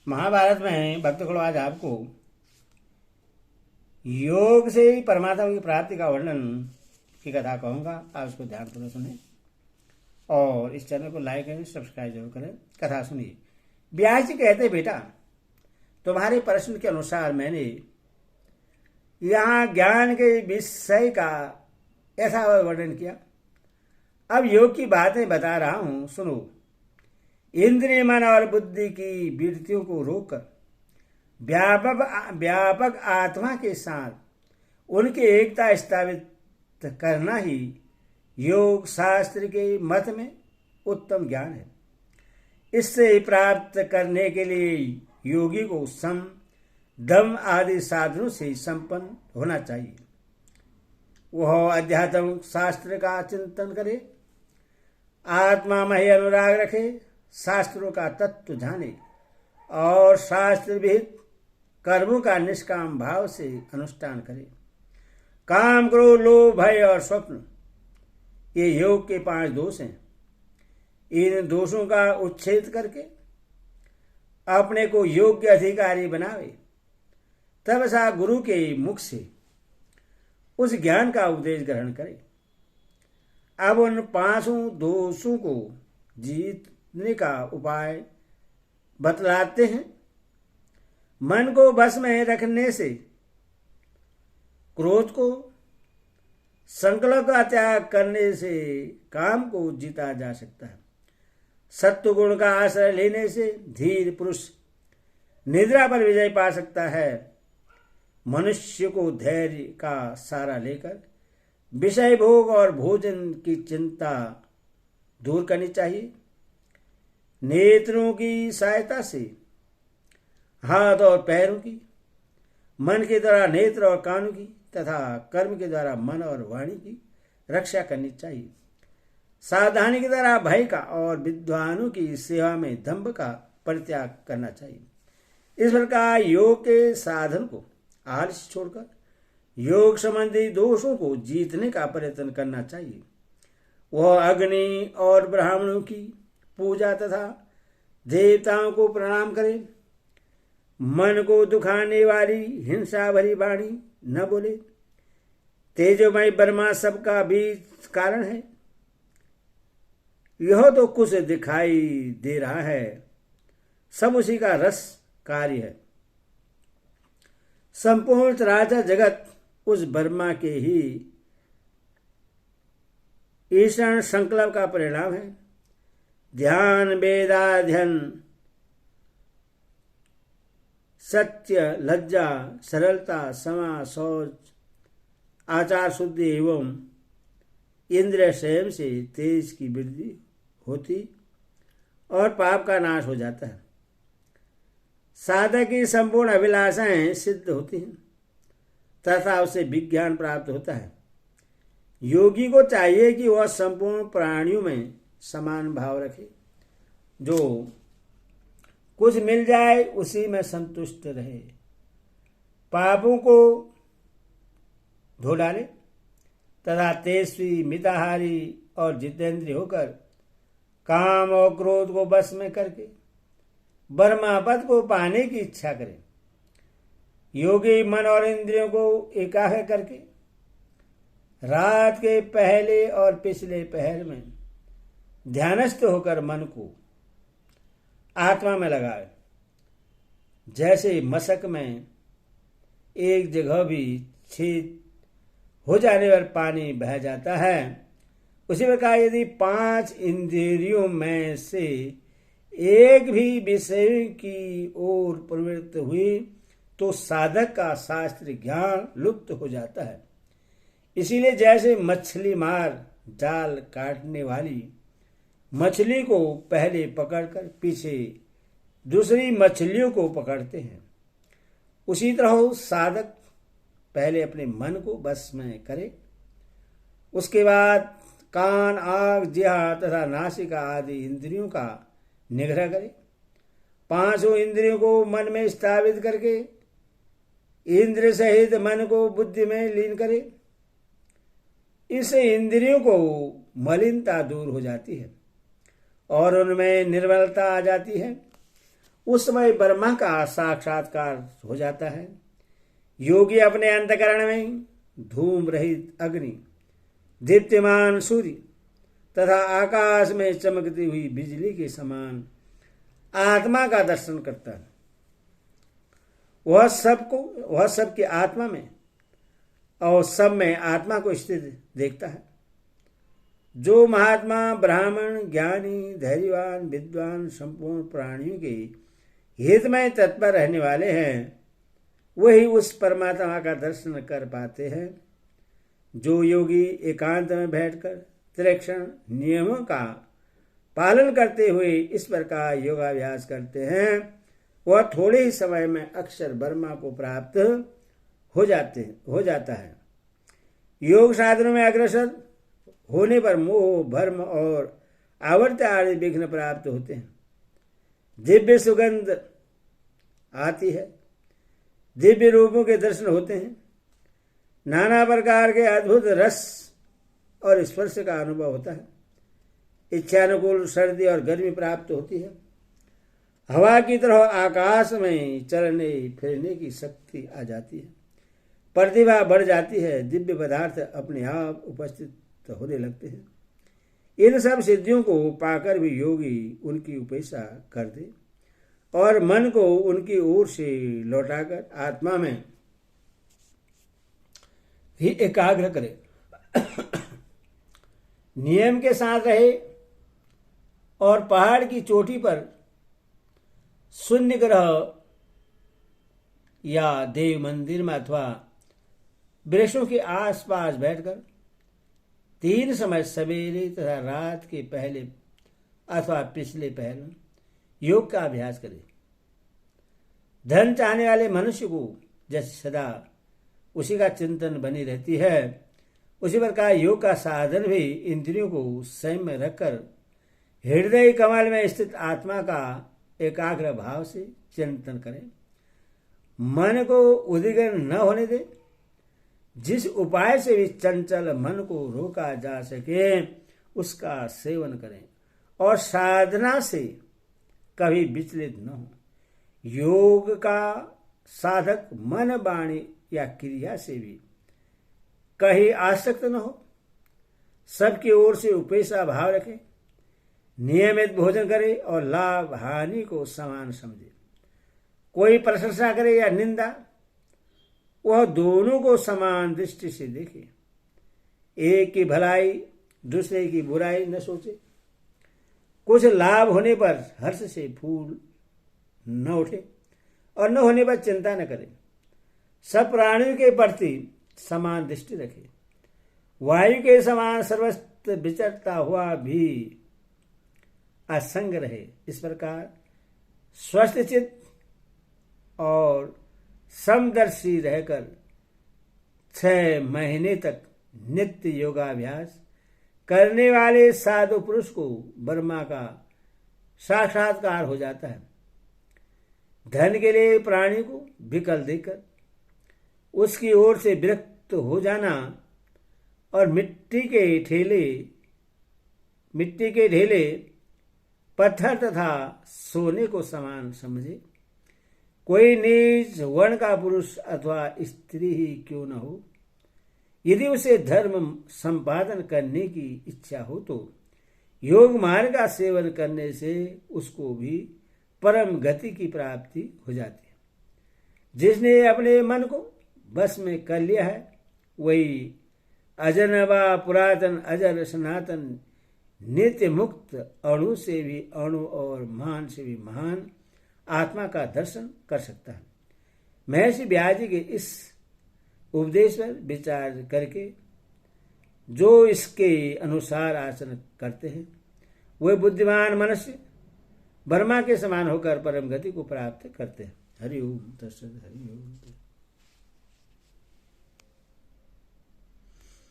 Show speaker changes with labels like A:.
A: महाभारत में भक्तगण आज आपको योग से ही परमात्मा की प्राप्ति का वर्णन की कथा कहूंगा। आप उसको ध्यानपूर्वक सुने और इस चैनल को लाइक करें, सब्सक्राइब जरूर करें। कथा सुनिए। व्यास जी कहते, बेटा तुम्हारे प्रश्न के अनुसार मैंने यहाँ ज्ञान के विषय का ऐसा वर्णन किया। अब योग की बातें बता रहा हूं, सुनो। इंद्रिय, मन और बुद्धि की वृत्तियों को रोककर व्यापक आत्मा के साथ उनकी एकता स्थापित करना ही योग शास्त्र के मत में उत्तम ज्ञान है। इससे प्राप्त करने के लिए योगी को सम, दम आदि साधनों से संपन्न होना चाहिए। वह अध्यात्म शास्त्र का चिंतन करे, आत्मा में अनुराग रखे, शास्त्रों का तत्व जाने और शास्त्र विहित कर्मों का निष्काम भाव से अनुष्ठान करे। काम, क्रोध, लोभ, भय और स्वप्न ये योग के 5 दोष हैं। इन दोषों का उच्छेद करके अपने को योग्य अधिकारी बनावे, तब सा गुरु के मुख से उस ज्ञान का उपदेश ग्रहण करे। अब उन 5 दोषों को जीतने का उपाय बतलाते हैं। मन को बस में रखने से क्रोध को, संकल्प का त्याग करने से काम को जीता जा सकता है। सत्व गुण का आश्रय लेने से धीर पुरुष निद्रा पर विजय पा सकता है। मनुष्य को धैर्य का सहारा लेकर विषय भोग और भोजन की चिंता दूर करनी चाहिए। नेत्रों की सहायता से हाथ और पैरों की, मन के द्वारा नेत्र और कानों की तथा कर्म के द्वारा मन और वाणी की रक्षा करनी चाहिए। सावधानी के द्वारा भय का और विद्वानों की सेवा में दंभ का परित्याग करना चाहिए। इस प्रकार योग के साधन को आलस्य छोड़कर योग संबंधी दोषों को जीतने का प्रयत्न करना चाहिए। वह अग्नि और ब्राह्मणों की पूजा तथा देवताओं को प्रणाम करे। मन को दुखाने वाली हिंसा भरी वाणी न बोले। तेजोमय ब्रह्मा सबका बीज कारण है। यह तो कुछ दिखाई दे रहा है, सब उसी का रस कार्य है। संपूर्ण चराचर जगत उस ब्रह्मा के ही ईश्वर संकल्प का परिणाम है। ध्यान, वेदाध्ययन, सत्य, लज्जा, सरलता, क्षमा, शौच, आचार शुद्धि एवं इंद्रिय संयम से तेज की वृद्धि होती और पाप का नाश हो जाता है। साधक की संपूर्ण अभिलाषाएं सिद्ध होती हैं तथा उसे विज्ञान प्राप्त होता है। योगी को चाहिए कि वह संपूर्ण प्राणियों में समान भाव रखे। जो कुछ मिल जाए उसी में संतुष्ट रहे। पापों को धो डाले तथा तेजस्वी, मिताहारी और जितेंद्रिय होकर काम और क्रोध को बस में करके ब्रह्मा पद को पाने की इच्छा करे। योगी मन और इंद्रियों को एकाग्र करके रात के पहले और पिछले पहर में ध्यानस्थ होकर मन को आत्मा में लगाए। जैसे मशक में एक जगह भी छेद हो जाने पर पानी बह जाता है, उसी प्रकार यदि 5 इंद्रियों में से एक भी विषय की ओर प्रवृत्त हुई तो साधक का शास्त्र ज्ञान लुप्त हो जाता है। इसीलिए जैसे मछली मार जाल काटने वाली मछली को पहले पकड़कर पीछे दूसरी मछलियों को पकड़ते हैं, उसी तरह साधक पहले अपने मन को बस में करे। उसके बाद कान, आँख, जिह्वा तथा नासिका आदि इंद्रियों का निग्रह करे। 5 इंद्रियों को मन में स्थापित करके इंद्र सहित मन को बुद्धि में लीन करे। इससे इंद्रियों को मलिनता दूर हो जाती है और उनमें निर्मलता आ जाती है। उस समय ब्रह्मा का साक्षात्कार हो जाता है। योगी अपने अंतःकरण में धूम रहित अग्नि, दीप्तिमान सूर्य तथा आकाश में चमकती हुई बिजली के समान आत्मा का दर्शन करता है। वह सबकी आत्मा में और सब में आत्मा को स्थित देखता है। जो महात्मा, ब्राह्मण, ज्ञानी, धैर्यवान, विद्वान, संपूर्ण प्राणियों के हित में तत्पर रहने वाले हैं, वही उस परमात्मा का दर्शन कर पाते हैं। जो योगी एकांत में बैठकर त्रिक्षण नियमों का पालन करते हुए इस प्रकार योगाभ्यास करते हैं, वह थोड़े ही समय में अक्षर ब्रह्मा को प्राप्त हो जाता है। योग साधनों में अग्रसर होने पर मोह, भ्रम और आवर्त आदि विघ्न प्राप्त होते हैं। दिव्य सुगंध आती है, दिव्य रूपों के दर्शन होते हैं, नाना प्रकार के अद्भुत रस और स्पर्श का अनुभव होता है। इच्छानुकूल सर्दी और गर्मी प्राप्त होती है। हवा की तरह आकाश में चलने फिरने की शक्ति आ जाती है। प्रतिभा बढ़ जाती है। दिव्य पदार्थ अपने आप उपस्थित होने लगते हैं। इन सब सिद्धियों को पाकर भी योगी उनकी उपेक्षा कर दे और मन को उनकी ओर से लौटाकर आत्मा में ही एकाग्र करे, नियम के साथ रहे और पहाड़ की चोटी पर शून्य ग्रह या देव मंदिर में अथवा वृक्षों के आसपास बैठकर 3 समय सवेरे तथा रात के पहले अथवा पिछले पहर योग का अभ्यास करें। धन चाहने वाले मनुष्य को जैसे सदा उसी का चिंतन बनी रहती है, उसी प्रकार योग का साधन भी इंद्रियों को संयम में रखकर हृदय कमल में स्थित आत्मा का एकाग्र भाव से चिंतन करें। मन को उद्विग्न न होने दे। जिस उपाय से भी चंचल मन को रोका जा सके उसका सेवन करें और साधना से कभी विचलित न हो। योग का साधक मन, वाणी या क्रिया से भी कहीं आसक्त न हो। सबकी ओर से उपेक्षा भाव रखे। नियमित भोजन करे और लाभ हानि को समान समझे। कोई प्रशंसा करे या निंदा, वह दोनों को समान दृष्टि से देखे। एक की भलाई दूसरे की बुराई न सोचे। कुछ लाभ होने पर हर्ष से फूल न उठे और न होने पर चिंता न करे। सब प्राणियों के प्रति समान दृष्टि रखे। वायु के समान सर्वत्र विचरता हुआ भी असंग रहे। इस प्रकार स्वस्थ चित्त और समदर्शी रहकर 6 महीने तक नित्य योगाभ्यास करने वाले साधु पुरुष को ब्रह्मा का साक्षात्कार हो जाता है। धन के लिए प्राणी को विकल देकर उसकी ओर से विरक्त हो जाना और मिट्टी के ढेले पत्थर तथा सोने को समान समझे। कोई नीच वर्ण का पुरुष अथवा स्त्री ही क्यों न हो, यदि उसे धर्म संपादन करने की इच्छा हो तो योग मार्ग का सेवन करने से उसको भी परम गति की प्राप्ति हो जाती है। जिसने अपने मन को बस में कर लिया है वही अजनबा, पुरातन, अजर, सनातन, नित्य मुक्त, अणु से भी अणु और महान से भी महान आत्मा का दर्शन कर सकता है। महर्षि व्यास जी के इस उपदेश पर विचार करके जो इसके अनुसार आचरण करते हैं वे बुद्धिमान मनुष्य ब्रह्मा के समान होकर परम गति को प्राप्त करते हैं। हरि ओम तत्सत। हरि ओम।